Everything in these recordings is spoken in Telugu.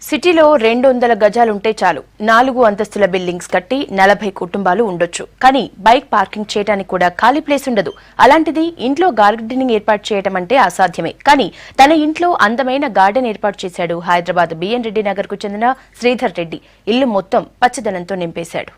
సిటీలో 200 గజాలుంటే చాలు 4 అంతస్తుల బిల్డింగ్స్ కట్టి 40 కుటుంబాలు ఉండొచ్చు. కానీ బైక్ పార్కింగ్ చేయడానికి కూడా ఖాళీ ప్లేస్ ఉండదు. అలాంటిది ఇంట్లో గార్డెనింగ్ ఏర్పాటు చేయడం అంటే అసాధ్యమే. కానీ తన ఇంట్లో అందమైన గార్డెన్ ఏర్పాటు చేశాడు హైదరాబాద్ బిఎన్ రెడ్డి నగర్ కు చెందిన శ్రీధర్ రెడ్డి. ఇల్లు మొత్తం పచ్చదనంతో నింపేశాడు.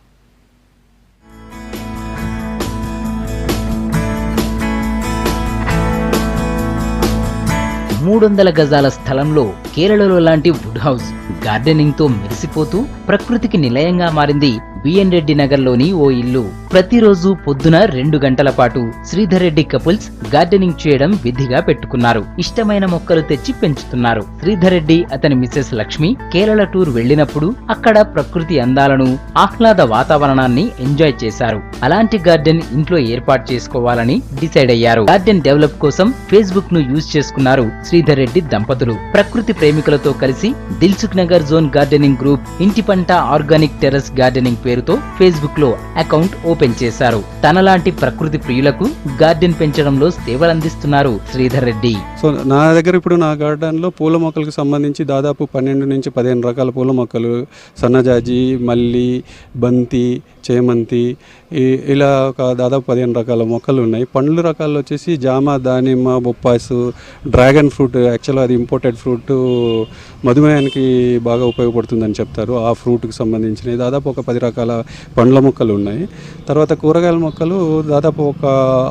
300 గజాల స్థలంలో కేరళలో లాంటి వుడ్ హౌస్ గార్డెనింగ్ తో మెరిసిపోతూ ప్రకృతికి నిలయంగా మారింది బిఎన్ రెడ్డి నగర్ లోని ఓ ఇల్లు. ప్రతిరోజు పొద్దున 2 గంటల పాటు శ్రీధర్ రెడ్డి కపుల్స్ గార్డెనింగ్ చేయడం విధిగా పెట్టుకున్నారు. ఇష్టమైన మొక్కలు తెచ్చి పెంచుతున్నారు. శ్రీధర్ రెడ్డి అతని మిసెస్ లక్ష్మి కేరళ టూర్ వెళ్లినప్పుడు అక్కడ ప్రకృతి అందాలను, ఆహ్లాద వాతావరణాన్ని ఎంజాయ్ చేశారు. అలాంటి గార్డెన్ ఇంట్లో ఏర్పాటు చేసుకోవాలని డిసైడ్ అయ్యారు. గార్డెన్ డెవలప్ కోసం ఫేస్బుక్ ను యూజ్ చేసుకున్నారు శ్రీధర్ రెడ్డి దంపతులు. ప్రకృతి ప్రేమికులతో కలిసి Dilsukh Nagar zone gardening group, ఇంటి పంట ఆర్గానిక్ టెర్రస్ గార్డెనింగ్ పేరుతో ఫేస్బుక్ లో అకౌంట్ ఓపెన్ చేశారు. తనలాంటి ప్రకృతి ప్రియులకు గార్డెన్ పెంచడంలో సేవలందిస్తున్నారు శ్రీధర్ రెడ్డి. సో నా దగ్గర ఇప్పుడు నా గార్డెన్ లో పూల మొక్కలకు సంబంధించి దాదాపు 12 నుంచి 15 రకాల పూల మొక్కలు, సన్నజాజి, మల్లి, బంతి, చేమంతి, ఇలా ఒక దాదాపు 15 రకాల మొక్కలు ఉన్నాయి. పండ్ల రకాలు వచ్చేసి జామ, దానిమ్మ, బొప్పాసు, డ్రాగన్ ఫ్రూట్. యాక్చువల్గా అది ఇంపోర్టెడ్ ఫ్రూట్, మధుమేహానికి బాగా ఉపయోగపడుతుందని చెప్తారు. ఆ ఫ్రూట్కి సంబంధించినవి దాదాపు ఒక 10 రకాల పండ్ల మొక్కలు ఉన్నాయి. తర్వాత కూరగాయల మొక్కలు దాదాపు ఒక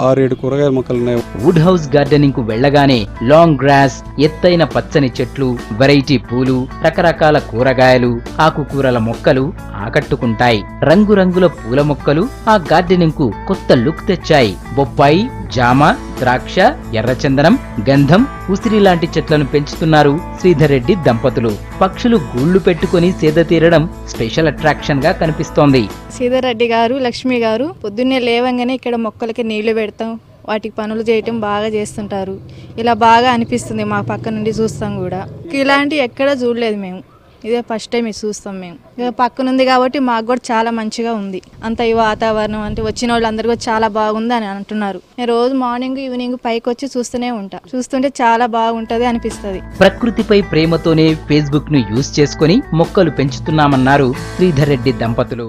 6-7 కూరగాయల మొక్కలు ఉన్నాయి. వుడ్ హౌస్ గార్డెనింగ్ కు వెళ్లగానే లాంగ్ గ్రాస్, ఎత్తైన పచ్చని చెట్లు, వెరైటీ పూలు, రకరకాల కూరగాయలు, ఆకుకూరల మొక్కలు ఆకట్టుకుంటాయి. రంగురంగుల పూల మొక్కలు ఆ గార్డెనింగ్ కు కొత్త లుక్ తెచ్చాయి. బొప్పాయి, జామ, ద్రాక్ష, ఎర్రచందనం, గంధం, ఉసిరి లాంటి చెట్లను పెంచుతున్నారు శ్రీధర్ రెడ్డి దంపతులు. పక్షులు గూళ్లు పెట్టుకుని సేద తీరడం స్పెషల్ అట్రాక్షన్ గా కనిపిస్తోంది. శ్రీధర్ రెడ్డి గారు, లక్ష్మి గారు పొద్దున్నే లేవంగానే ఇక్కడ మొక్కలకి నీళ్లు పెడతాం, వాటికి పనులు చేయటం బాగా చేస్తుంటారు. ఇలా బాగా అనిపిస్తుంది. మా పక్క నుండి చూస్తాం కూడా. ఇలాంటి ఎక్కడ చూడలేదు మేము. ఇదే ఫస్ట్ టైం ఇది చూస్తాం మేము. ఇక పక్కనుంది కాబట్టి మాకు కూడా చాలా మంచిగా ఉంది. అంత ఈ వాతావరణం అంటే వచ్చిన వాళ్ళందరూ కూడా చాలా బాగుంది అని అంటున్నారు. నేను రోజు మార్నింగ్ ఈవినింగ్ పైకి వచ్చి చూస్తూనే ఉంటా. చూస్తుంటే చాలా బాగుంటది అనిపిస్తుంది. ప్రకృతిపై ప్రేమతోనే ఫేస్బుక్ ను యూజ్ చేసుకుని మొక్కలు పెంచుతున్నామన్నారు శ్రీధర్ రెడ్డి దంపతులు.